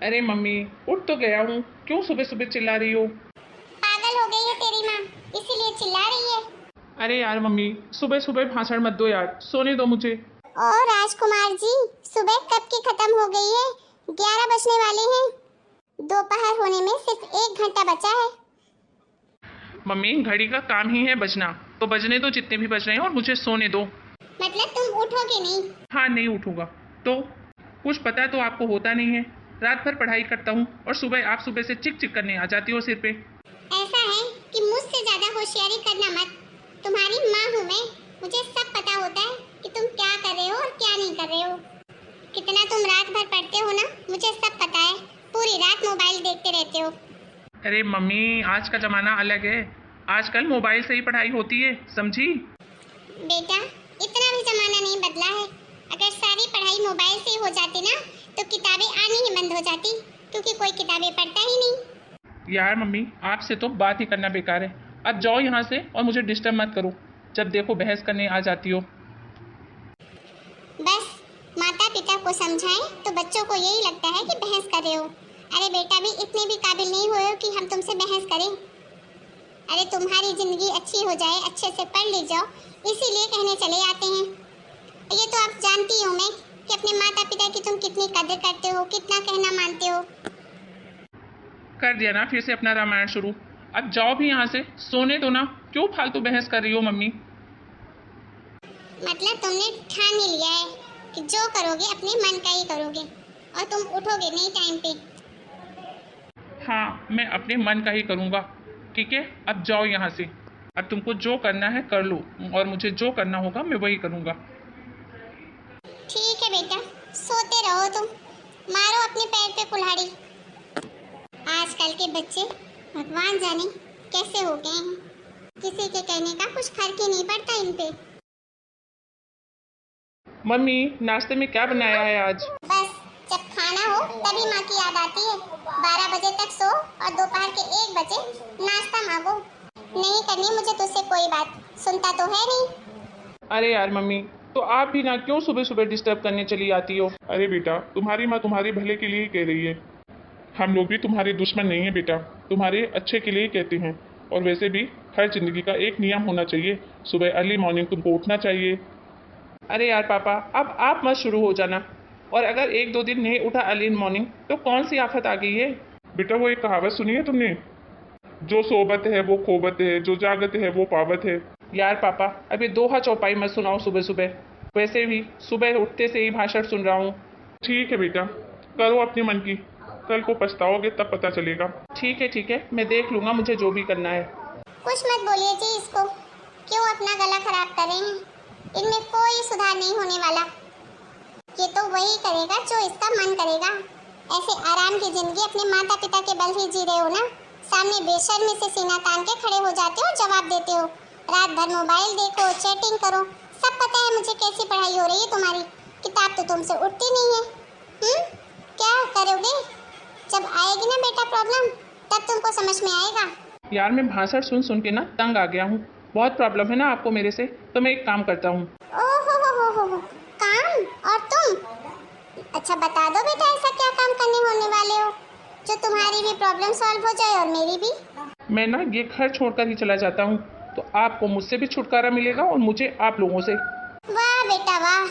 अरे मम्मी, उठ तो गया हूँ, क्यों सुबह सुबह चिल्ला रही हो? पागल हो गई है तेरी माँ, इसीलिए चिल्ला रही है। अरे यार मम्मी, सुबह सुबह भाषण मत दो यार, सोने दो मुझे। ओ राजकुमार जी, सुबह कब की खत्म हो गई है। 11 बजने वाले हैं। दोपहर होने में सिर्फ 1 घंटा बचा है। मम्मी, घड़ी का काम ही है बजना, तो बजने दो जितने भी बज रहे हैं और मुझे सोने दो। मतलब तुम उठोगे नहीं? हाँ, नहीं उठूंगा तो? कुछ पता तो आपको होता नहीं है। रात भर पढ़ाई करता हूँ और सुबह आप सुबह से चिक चिक करने आ जाती हो सिर पे। ऐसा है कि मुझसे ज्यादा होशियारी करना मत। तुम्हारी माँ हूँ मैं, मुझे सब पता होता है कि तुम क्या कर रहे हो और क्या नहीं कर रहे हो। कितना तुम रात भर पढ़ते हो ना, मुझे सब पता है। पूरी रात मोबाइल देखते रहते हो। अरे मम्मी, आज का जमाना अलग है। आजकल मोबाइल से ही पढ़ाई होती है, समझी? बेटा, इतना भी जमाना नहीं बदला है। अगर सारी पढ़ाई मोबाइल से हो जाती ना, तो किताबें आनी ही बंद हो जाती, क्योंकि कोई किताबें पढ़ता ही नहीं। यार मम्मी, आपसे तो बात ही करना बेकार है। अब जाओ यहाँ से और मुझे डिस्टर्ब मत करो। जब देखो बहस करने आ जाती हो। बस माता पिता को समझाएं तो बच्चों को यही लगता है कि बहस कर रहे हो। अरे बेटा, भी इतने भी काबिल नहीं हुए हो कि हम तुमसे बहस करें। अरे तुम्हारी जिंदगी अच्छी हो जाए, अच्छे से पढ़ ले जाओ, इसीलिए कहने चले आते हैं। ये तो आप जानती हो मैं कि अपने माता पिता की तुम कितनी कदर करते हो, कितना कहना मानते हो। कर दिया ना फिर से अपना रामायण शुरू। अब जाओ भी यहाँ से, सोने दो ना। क्यों फालतू बहस कर रही हो मम्मी? मतलब तुमने ठान ही लिया है कि जो करोगे अपने मन का ही करोगे, और तुम उठोगे नहीं टाइम पे। हाँ, मैं अपने मन का ही करूँगा। ठीक है, अब जाओ यहाँ से। अब तुमको जो करना है कर लो, और मुझे जो करना होगा मैं वही करूँगा। ठीक है बेटा, सोते रहो तुम, मारो अपने पैर पे कुल्हाड़ी। आजकल के बच्चे भगवान जाने कैसे हो गए हैं, किसी के कहने का कुछ फर्क ही नहीं पड़ता इन पे। मम्मी, नाश्ते में क्या बनाया है आज? बस जब खाना हो तभी माँ की याद आती है। 12 बजे तक सो और दोपहर के 1 बजे नाश्ता मांगो। नहीं करनी मुझे तुझसे कोई बात, सुनता तो है नहीं। अरे यार मम्मी, तो आप भी ना क्यों सुबह सुबह डिस्टर्ब करने चली आती हो? अरे बेटा, तुम्हारी माँ तुम्हारे भले के लिए ही कह रही है। हम लोग भी तुम्हारे दुश्मन नहीं है बेटा, तुम्हारे अच्छे के लिए ही कहते हैं। और वैसे भी हर जिंदगी का एक नियम होना चाहिए, सुबह अर्ली मॉर्निंग तुमको उठना चाहिए। अरे यार पापा, अब आप मत शुरू हो जाना। और अगर 1-2 दिन नहीं उठा अर्ली मॉर्निंग तो कौन सी आफत आ गई है? बेटा, वो एक कहावत सुनी है तुमने, जो सोबत है वो खोबत है, जो जागत है वो पावत है। यार पापा, अभी दोहा चौपाई मत सुनाओ सुबह सुबह। वैसे भी सुबह उठते से ही भाषण सुन रहा हूँ। ठीक है बेटा, करो अपने मन की, कल को पछताओगे तब पता चलेगा। ठीक है, मैं देख लूँगा मुझे जो भी करना है। कुछ मत बोलिए जी इसको, क्यों अपना गला खराब कर रहे हैं। इनमें कोई सुधार नहीं होने वाला। ये तो वही करेगा जो इसका मन करेगा। ऐसे आराम की जिंदगी अपने माता पिता के बल ही जी रहे हो ना। सामने बेशर्मी से सीना तान के खड़े हो जाते हो और जवाब देते हो। रात भर मोबाइल देखो, चैटिंग करो। सब पता है मुझे कैसी पढ़ाई हो रही है तुम्हारी। किताब तो तुमसे उठती नहीं है। क्या करोगे? जब आएगी ना बेटा प्रॉब्लम, तब तुमको समझ में आएगा। यार मैं भाषण सुन सुन के ना तंग आ गया हूँ। बहुत प्रॉब्लम है ना आपको मेरे से, तो मैं एक काम करता हूँ। ओहो, काम? और तुम? अच्छा बता दो बेटा, ऐसा क्या काम करने होने वाले हो जो तुम्हारी भी प्रॉब्लम सॉल्व हो जाए और मेरी भी? मैं ना ये घर छोड़कर ही चला जाता हूँ, तो आपको मुझसे भी छुटकारा मिलेगा और मुझे आप लोगों से। वाह बेटा वाह,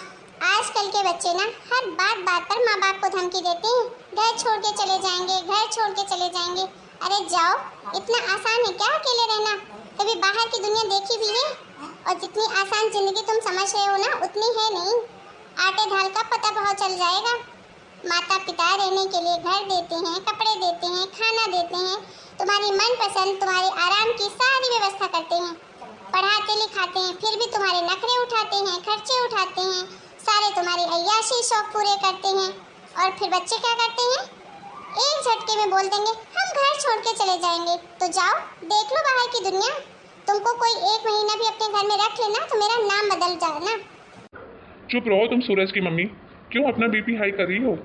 आजकल के बच्चे ना हर बात पर माँ बाप को धमकी देते हैं। घर छोड़ के चले जाएंगे, घर छोड़ के चले जाएंगे। अरे जाओ, इतना आसान है क्या अकेले रहना? कभी बाहर की दुनिया देखी भी है? और जितनी आसान जिंदगी तुम समझ रहे हो ना, उतनी है नहीं। आटे दाल का पता भाव चल जाएगा। माता पिता रहने के लिए घर देते हैं, कपड़े देते हैं, खाना देते हैं, तुम्हारी मनपसंद, तुम्हारे आराम की सारी व्यवस्था करते हैं, पढ़ाते लिखाते हैं, फिर भी तुम्हारे नखरे उठाते हैं, खर्चे उठाते हैं, सारे तुम्हारे अय्याशी शौक पूरे करते हैं। और फिर बच्चे क्या करते हैं? एक झटके में बोल देंगे हम घर छोड़ के चले जाएंगे। तो जाओ देख लो बाहर की दुनिया। तुमको कोई 1 महीना भी अपने घर में रख लेना तो मेरा नाम बदल जाना। चुप रहो तुम सूरज की मम्मी, क्यों अपना बीपी हाई कर रही हो?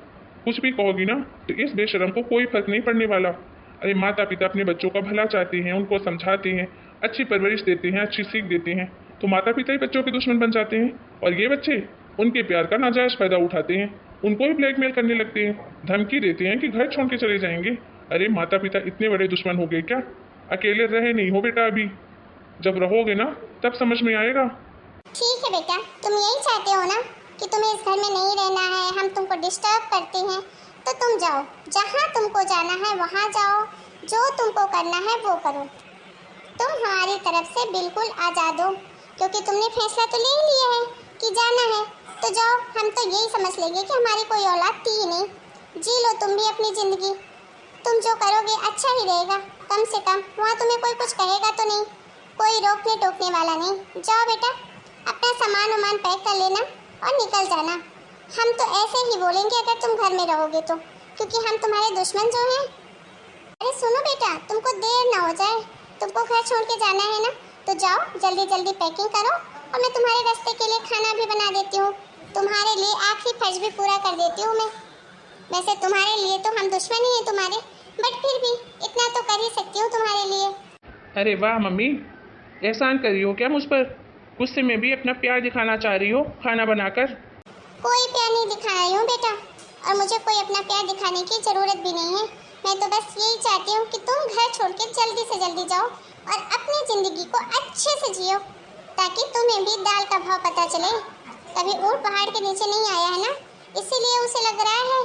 कुछ भी कहोगी ना तो इस बेशरम को कोई फर्क नहीं पड़ने वाला। अरे माता पिता अपने बच्चों का भला चाहते हैं, उनको समझाते हैं, अच्छी परवरिश देते हैं, अच्छी सीख देते हैं, तो माता पिता ही बच्चों के दुश्मन बन जाते हैं। और ये बच्चे उनके प्यार का नाजायज फायदा उठाते हैं। उनको भी ब्लैकमेल करने लगते हैं, धमकी देते हैं कि घर छोड़ के चले जाएंगे। अरे माता पिता इतने बड़े दुश्मन हो गए क्या? अकेले रहे नहीं हो बेटा, अभी जब रहोगे ना तब समझ में आएगा। ठीक है बेटा, तुम यही चाहते हो ना कि तुम्हें इस घर में नहीं रहना है, हम तुमको डिस्टर्ब करते हैं, तो तुम जाओ, जहाँ तुमको जाना है वहाँ जाओ, जो तुमको करना है वो करो। तुम हमारी तरफ से बिल्कुल आज़ाद हो, क्योंकि तुमने फैसला तो ले ही लिया है कि जाना है, तो जाओ। हम तो यही समझ लेंगे कि हमारी कोई औलाद थी ही नहीं। जी लो तुम भी अपनी ज़िंदगी, तुम जो करोगे अच्छा ही रहेगा। कम से कम वहाँ तुम्हें कोई कुछ कहेगा तो नहीं, कोई रोकने टोकने वाला नहीं। जाओ बेटा, अपना सामान वामान पैक कर लेना और निकल जाना। हम तो ऐसे ही बोलेंगे अगर तुम घर में रहोगे तो, क्योंकि हम तुम्हारे दुश्मन जो हैं। अरे सुनो बेटा, तुमको देर ना हो जाए, तुमको घर छोड़ के जाना है ना, तो जाओ जल्दी जल्दी पैकिंग करो, और मैं तुम्हारे रास्ते के लिए खाना भी बना देती हूँ, तुम्हारे लिए आखिरी फर्ज भी पूरा कर देती हूँ मैं। वैसे तुम्हारे लिए तो हम दुश्मन ही हैं तुम्हारे, बट फिर भी इतना तो कर ही सकती हूँ तुम्हारे लिए। अरे वाह मम्मी, एहसान कर रही हो क्या मुझ पर? गुस्से में भी अपना प्यार दिखाना चाह रही हो खाना बनाकर? कोई प्यार नहीं दिखा रही हूँ बेटा, और मुझे कोई अपना प्यार दिखाने की ज़रूरत भी नहीं है। मैं तो बस यही चाहती हूँ कि तुम घर छोड़ के जल्दी से जल्दी जाओ और अपनी ज़िंदगी को अच्छे से जियो, ताकि तुम्हें भी दाल का भाव पता चले। कभी ऊँट पहाड़ के नीचे नहीं आया है ना, इसीलिए उसे लग रहा है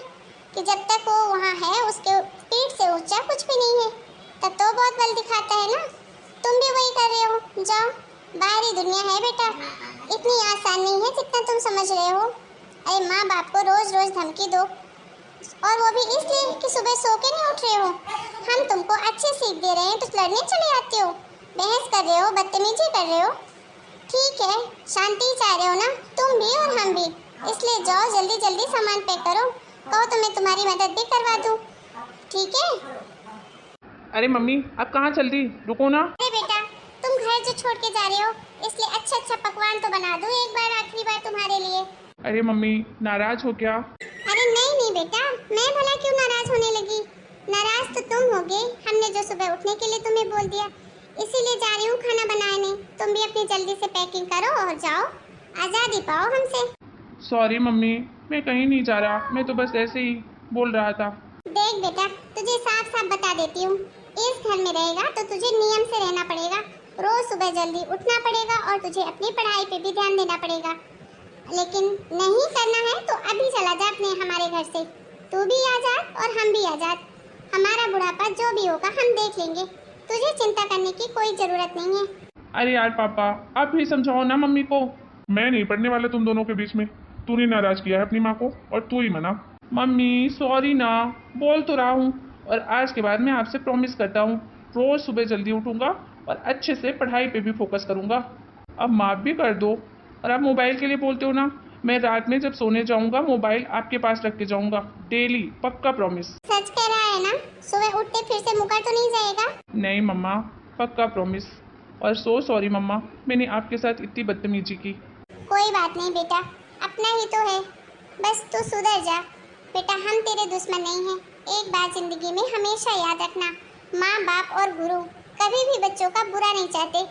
कि जब तक वो वहाँ है उसके पीठ से ऊंचा कुछ भी नहीं है। तब तो बहुत बल दिखाता है ना, तुम भी वही कर रहे हो। जाओ, बाहरी दुनिया है बेटा, इतनी आसान नहीं है जितना तुम समझ रहे हो। अरे माँ बाप को रोज रोज धमकी दो, और वो भी इसलिए कि सुबह सो के नहीं उठ रहे हो। हम तुमको अच्छी सीख दे रहे हैं तो लड़ने चले आते हो, बहस कर रहे हो, बदतमीजी कर रहे हो। ठीक है, शांति चाह रहे हो ना तुम भी और हम भी, इसलिए जाओ जल्दी जल्दी सामान पैक करो, कहो तो मैं तुम्हारी मदद भी करवा दूँ, ठीक है? अरे मम्मी, अब कहाँ चल दी, रुको ना। अरे बेटा, तुम घर जो छोड़ के जा रहे हो, इसलिए अच्छा अच्छा पकवान तो बना दूँ एक बार, आखिरी बार तुम्हारे लिए। अरे मम्मी, नाराज हो क्या? अरे नहीं नहीं बेटा, मैं भला क्यों नाराज होने लगी? नाराज तो तुम होगे, हमने जो सुबह उठने के लिए तुम्हें बोल दिया, इसीलिए जा रही हूँ खाना बनाने। तुम भी अपनी जल्दी से पैकिंग करो और जाओ, आज़ादी पाओ हमसे। सॉरी मम्मी, मैं कहीं नहीं जा रहा, मैं तो बस ऐसे ही बोल रहा था। देख बेटा, तुझे साफ साफ बता देती हूँ, इस घर में रहेगा तो तुझे नियम से रहना पड़ेगा, रोज सुबह जल्दी उठना पड़ेगा और तुझे अपनी पढ़ाई पे भी ध्यान देना पड़ेगा। लेकिन नहीं करना है तो अभी चला जा अपने हमारे घर से, तू भी आज़ाद और हम भी आज़ाद। हमारा बुढ़ापा जो भी होगा हम देख लेंगे, तुझे चिंता करने की कोई ज़रूरत नहीं है। अरे यार पापा, आप भी समझाओ ना मम्मी को। मैं नहीं पढ़ने वाला तुम दोनों के बीच में। तूने नाराज किया है अपनी माँ को और तू ही मना। मम्मी सॉरी ना, बोल तो रहा हूँ, और आज के बाद मैं आपसे प्रॉमिस करता हूँ रोज़ सुबह जल्दी उठूँगा और अच्छे से पढ़ाई पे भी फोकस करूँगा। अब माफ़ भी कर दो। और आप मोबाइल के लिए बोलते हो ना, मैं रात में जब सोने जाऊँगा मोबाइल आपके पास रख के जाऊँगा डेली, पक्का प्रॉमिस। सच कह रहा है ना? सुबह उठते फिर से मुकर तो नहीं जाएगा? नहीं मम्मा, पक्का प्रॉमिस। और सो सॉरी मम्मा, मैंने आपके साथ इतनी बदतमीजी की। कोई बात नहीं बेटा, अपना ही तो है, बस तू सुधर जा बेटा, हम तेरे दुश्मन नहीं हैं। एक बात जिंदगी में हमेशा याद रखना, माँ बाप और गुरु कभी भी बच्चों का बुरा नहीं चाहते।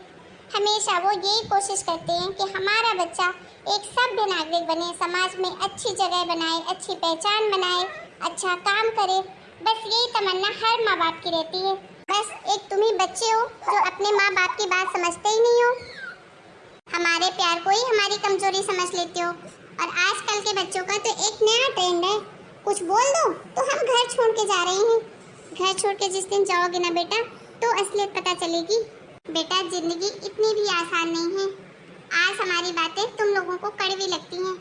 हमेशा वो यही कोशिश करते हैं कि हमारा बच्चा एक सभ्य नागरिक बने, समाज में अच्छी जगह बनाए, अच्छी पहचान बनाए, अच्छा काम करे। बस यही तमन्ना हर माँ बाप की रहती है। बस एक तुम ही बच्चे हो जो अपने माँ बाप की बात समझते ही नहीं हो, हमारे प्यार को ही हमारी कमजोरी समझ लेते हो। और आजकल के बच्चों का तो एक नया ट्रेंड है, कुछ बोल दो तो हम घर छोड़ के जा रहे हैं। घर छोड़ के जिस दिन जाओगे ना बेटा, तो असलियत पता चलेगी। बेटा, जिंदगी इतनी भी आसान नहीं है। आज हमारी बातें तुम लोगों को कड़वी लगती हैं,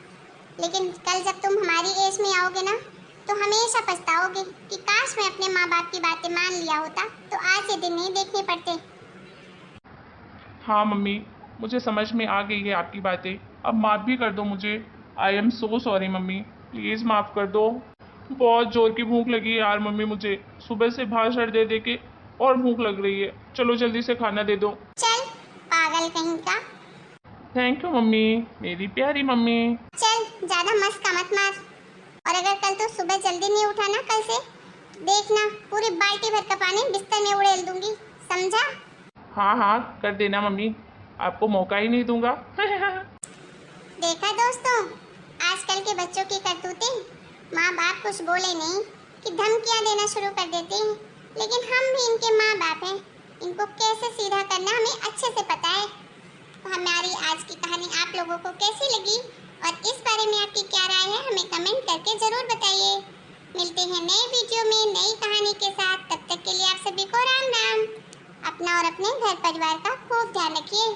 लेकिन कल जब तुम हमारी एज में आओगे ना, तो हमेशा पछताओगे कि काश मैं अपने माँ बाप की बातें मान लिया होता, तो आज ये दिन नहीं देखने पड़ते। हाँ मम्मी, मुझे समझ में आ गई है आपकी बातें, अब माफ़ भी कर दो मुझे। I am so sorry mummy, please माफ़ कर दो। बहुत जोर की भूख लगी है यार मम्मी, मुझे सुबह से भाषण दे दे के और भूख लग रही है। चलो जल्दी से खाना दे दो। चल पागल कहीं का। थैंक यू मम्मी, मेरी प्यारी मम्मी। चल ज्यादा मस्का मत मार, और अगर कल तो सुबह जल्दी नहीं उठा ना, कल से देखना पूरी बाल्टी भर का पानी बिस्तर में उड़ेल दूंगी, समझा? हाँ हाँ कर देना मम्मी, आपको मौका ही नहीं दूंगा। देखा दोस्तों, आजकल के बच्चों की करतूतें, माँ बाप कुछ बोले नहीं कि धमकियाँ देना शुरू कर देते हैं, लेकिन हम भी इनके माँ बाप हैं, इनको कैसे सीधा करना हमें अच्छे से पता है। तो हमारी आज की कहानी आप लोगों को कैसी लगी और इस बारे में आपकी क्या राय है हमें कमेंट करके ज़रूर बताइए। मिलते हैं नए वीडियो में नई कहानी के साथ, तब तक के लिए आप सभी को राम राम। अपना और अपने घर परिवार का खूब ध्यान रखिए।